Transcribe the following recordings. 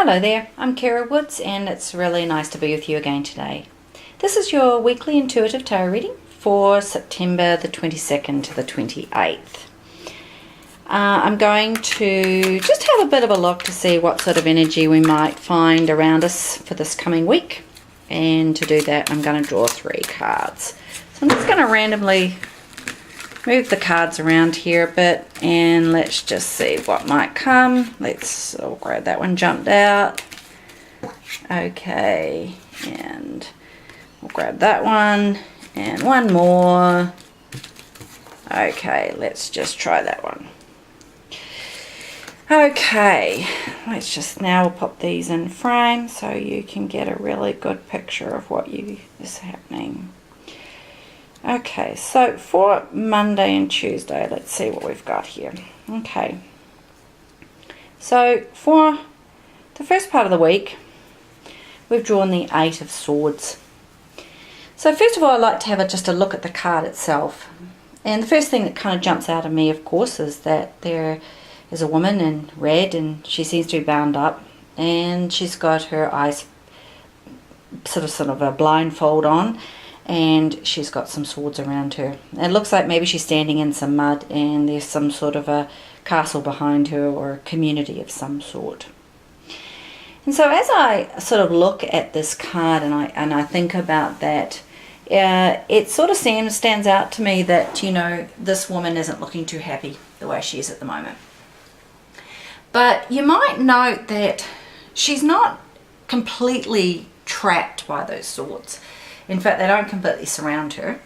Hello there, I'm Kara Woods and it's really nice to be with you again today. This is your weekly intuitive tarot reading for September the 22nd to the 28th. I'm going to just have a bit of a look to see what sort of energy we might find around us for this coming week. And to do that, I'm going to draw 3 cards. So I'm just going to randomly move the cards around here a bit and let's just see what might come. I'll grab that one, jumped out. Okay, and we'll grab that one and one more. Okay, let's just try that one. Okay, now we'll pop these in frame so you can get a really good picture of what is happening. Okay, so for Monday and Tuesday, let's see what we've got here. Okay, so for the first part of the week, we've drawn the 8 of Swords. So first of all, I'd like to have just a look at the card itself. And the first thing that kind of jumps out at me, of course, is that there is a woman in red and she seems to be bound up. And she's got her eyes sort of a blindfold on. And she's got some swords around her. It looks like maybe she's standing in some mud and there's some sort of a castle behind her or a community of some sort. And so as I sort of look at this card and I think about that, it sort of stands out to me that, you know, this woman isn't looking too happy the way she is at the moment. But you might note that she's not completely trapped by those swords. In fact, they don't completely surround her.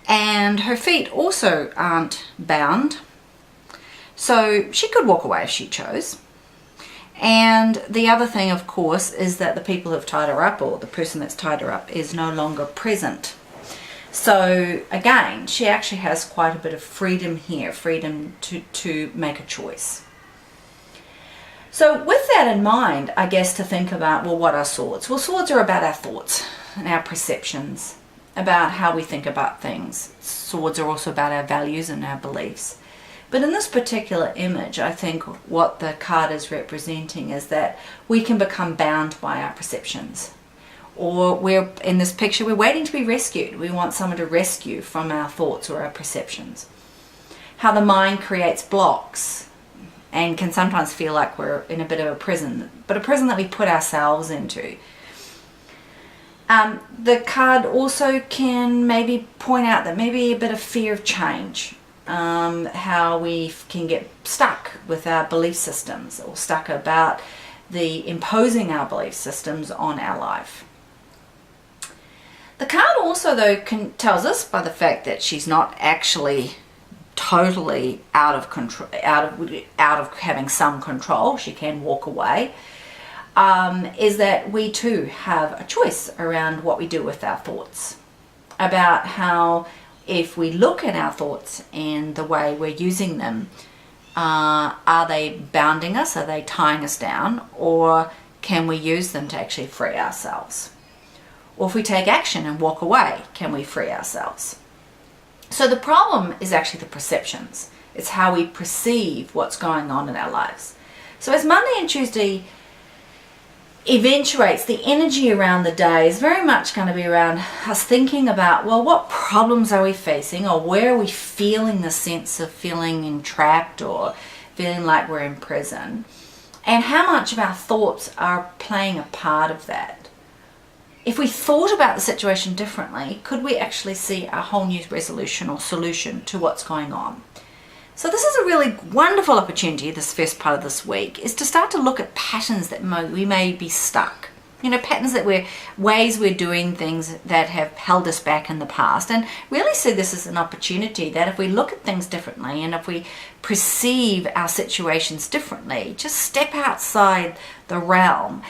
And her feet also aren't bound. So she could walk away if she chose. And the other thing, of course, is that the people who've tied her up, or the person that's tied her up, is no longer present. So again, she actually has quite a bit of freedom here, freedom to make a choice. So with that in mind, I guess to think about, well, what are swords? Well, swords are about our thoughts and our perceptions, about how we think about things. Swords are also about our values and our beliefs. But in this particular image, I think what the card is representing is that we can become bound by our perceptions. Or in this picture, we're waiting to be rescued. We want someone to rescue from our thoughts or our perceptions. How the mind creates blocks and can sometimes feel like we're in a bit of a prison, but a prison that we put ourselves into. The card also can maybe point out that maybe a bit of fear of change, how we can get stuck with our belief systems or stuck about imposing our belief systems on our life. The card also, though, tells us by the fact that she's not actually totally out of control, out of having some control. She can walk away. Is that we too have a choice around what we do with our thoughts, about how if we look at our thoughts and the way we're using them, are they bounding us, are they tying us down, or can we use them to actually free ourselves? Or if we take action and walk away, can we free ourselves? So the problem is actually the perceptions. It's how we perceive what's going on in our lives. So as Monday and Tuesday eventuates, the energy around the day is very much going to be around us thinking about, well, what problems are we facing, or where are we feeling the sense of feeling entrapped or feeling like we're in prison, and how much of our thoughts are playing a part of that. If we thought about the situation differently, could we actually see a whole new resolution or solution to what's going on? So this is a really wonderful opportunity, this first part of this week, is to start to look at patterns that we may be stuck. You know, patterns ways we're doing things that have held us back in the past, and really see this as an opportunity that if we look at things differently and if we perceive our situations differently, just step outside the realm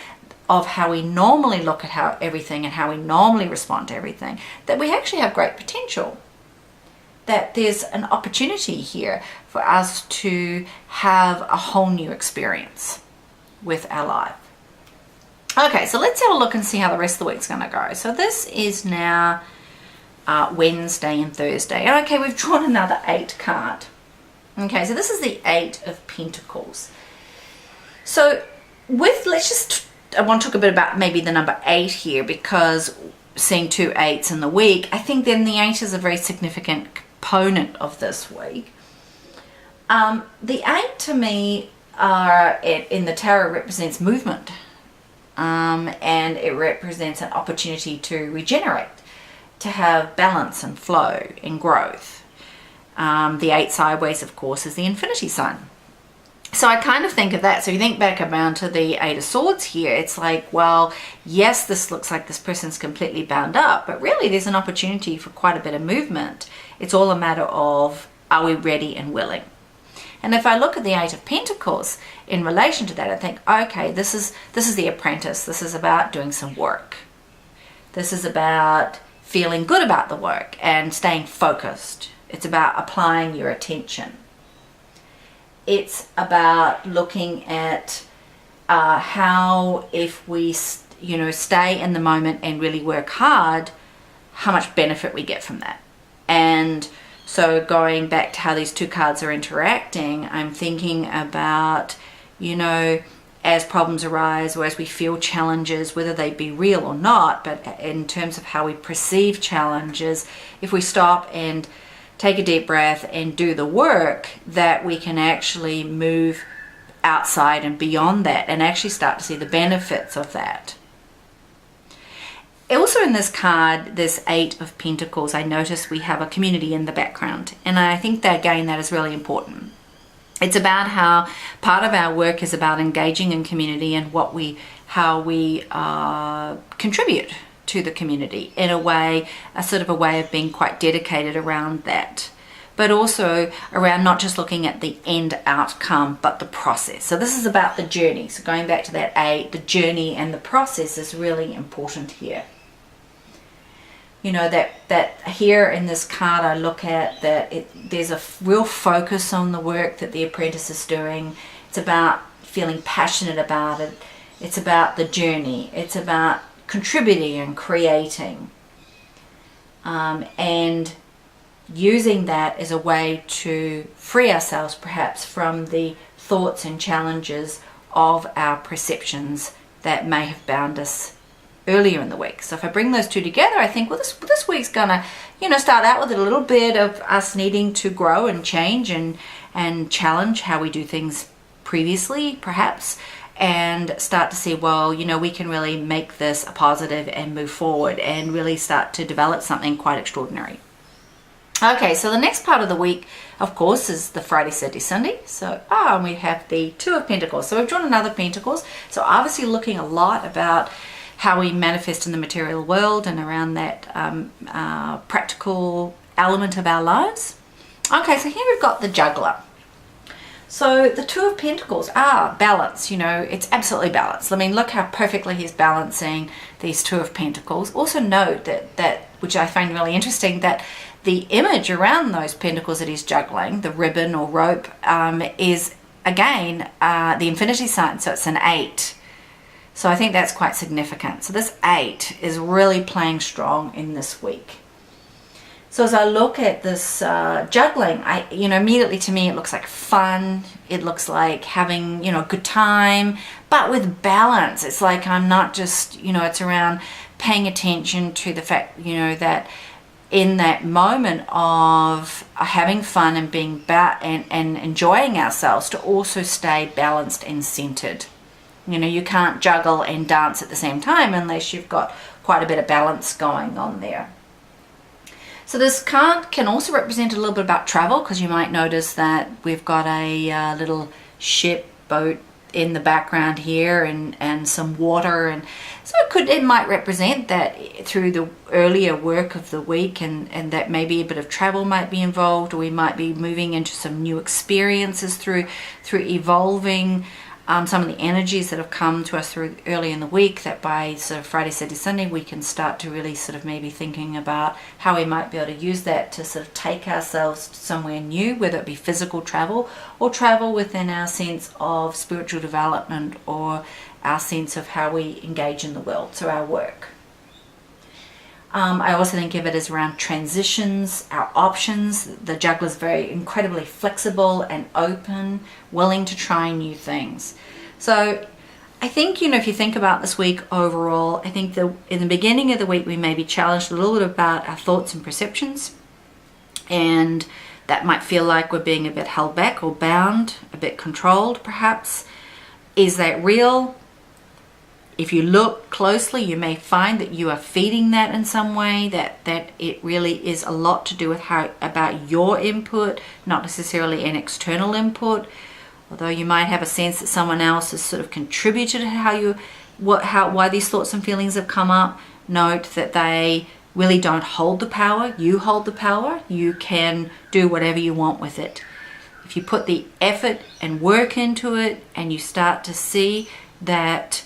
of how we normally look at everything and how we normally respond to everything, that we actually have great potential. That there's an opportunity here for us to have a whole new experience with our life. Okay, so let's have a look and see how the rest of the week's going to go. So this is now Wednesday and Thursday. And okay, we've drawn another 8 card. Okay, so this is the 8 of Pentacles. So I want to talk a bit about maybe the number 8 here, because seeing 2 8s in the week, I think then the 8 is a very significant component of this week. The 8 to me in the tarot represents movement, and it represents an opportunity to regenerate, to have balance and flow and growth. The 8 sideways, of course, is the infinity sign. So I kind of think of that. So if you think back around to the 8 of Swords here, it's like, well, yes, this looks like this person's completely bound up, but really there's an opportunity for quite a bit of movement. It's all a matter of, are we ready and willing? And if I look at the 8 of Pentacles in relation to that, I think, okay, this is the apprentice. This is about doing some work. This is about feeling good about the work and staying focused. It's about applying your attention. It's about looking at how, if we, stay in the moment and really work hard, how much benefit we get from that. And so going back to how these 2 cards are interacting, I'm thinking about, as problems arise or as we feel challenges, whether they be real or not, but in terms of how we perceive challenges, if we stop and take a deep breath and do the work, that we can actually move outside and beyond that and actually start to see the benefits of that. Also in this card, this 8 of Pentacles, I notice we have a community in the background, and I think that, again, that is really important. It's about how part of our work is about engaging in community and how we contribute to the community in a way, a sort of a way of being quite dedicated around that, but also around not just looking at the end outcome, but the process. So this is about the journey. So going back to that 8, the journey and the process is really important here. That here in this card, I look at that there's a real focus on the work that the apprentice is doing. It's about feeling passionate about it. It's about the journey. It's about contributing and creating, and using that as a way to free ourselves perhaps from the thoughts and challenges of our perceptions that may have bound us earlier in the week. So if I bring those 2 together, I think, well, this week's gonna start out with a little bit of us needing to grow and change and challenge how we do things previously perhaps, and start to see, well, we can really make this a positive and move forward and really start to develop something quite extraordinary. Okay, so the next part of the week, of course, is the Friday, Saturday, Sunday. So, and we have the 2 of Pentacles. So we've drawn another Pentacles. So obviously looking a lot about how we manifest in the material world and around that practical element of our lives. Okay, so here we've got the Juggler. So the 2 of Pentacles, balance, it's absolutely balanced. I mean, look how perfectly he's balancing these 2 of Pentacles. Also note that which I find really interesting, that the image around those pentacles that he's juggling, the ribbon or rope, is, again, the infinity sign, so it's an 8. So I think that's quite significant. So this 8 is really playing strong in this week. So as I look at this juggling, immediately to me it looks like fun. It looks like having, a good time, but with balance. It's like I'm not just, it's around paying attention to the fact, that in that moment of having fun and being and enjoying ourselves, to also stay balanced and centered. You can't juggle and dance at the same time unless you've got quite a bit of balance going on there. So this card can also represent a little bit about travel, because you might notice that we've got a little ship, boat in the background here, and some water, and so it might represent that through the earlier work of the week, and that maybe a bit of travel might be involved, or we might be moving into some new experiences through evolving some of the energies that have come to us through early in the week, that by sort of Friday, Saturday, Sunday, we can start to really sort of maybe thinking about how we might be able to use that to sort of take ourselves somewhere new, whether it be physical travel or travel within our sense of spiritual development or our sense of how we engage in the world, so our work. I also think of it as around transitions, our options. The juggler is very incredibly flexible and open, willing to try new things. So I think, if you think about this week overall, I think that in the beginning of the week we may be challenged a little bit about our thoughts and perceptions, and that might feel like we're being a bit held back or bound, a bit controlled perhaps. Is that real? If you look closely, you may find that you are feeding that in some way, that it really is a lot to do with about your input, not necessarily an external input. Although you might have a sense that someone else has sort of contributed to why these thoughts and feelings have come up. Note that they really don't hold the power. You hold the power. You can do whatever you want with it. If you put the effort and work into it, and you start to see that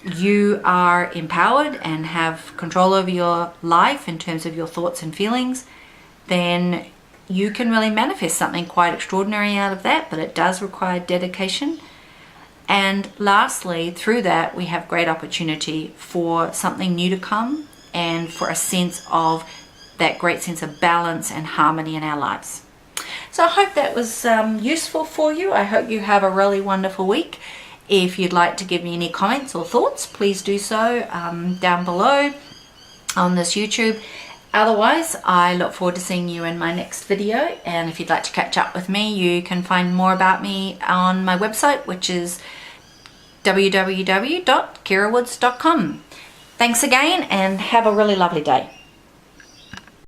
you are empowered and have control over your life in terms of your thoughts and feelings, then you can really manifest something quite extraordinary out of that, but it does require dedication. And lastly, through that, we have great opportunity for something new to come, and for a sense of that great sense of balance and harmony in our lives. So I hope that was useful for you. I hope you have a really wonderful week. If you'd like to give me any comments or thoughts, please do so down below on this YouTube. Otherwise, I look forward to seeing you in my next video. And if you'd like to catch up with me, you can find more about me on my website, which is www.kirawoods.com. Thanks again, and have a really lovely day.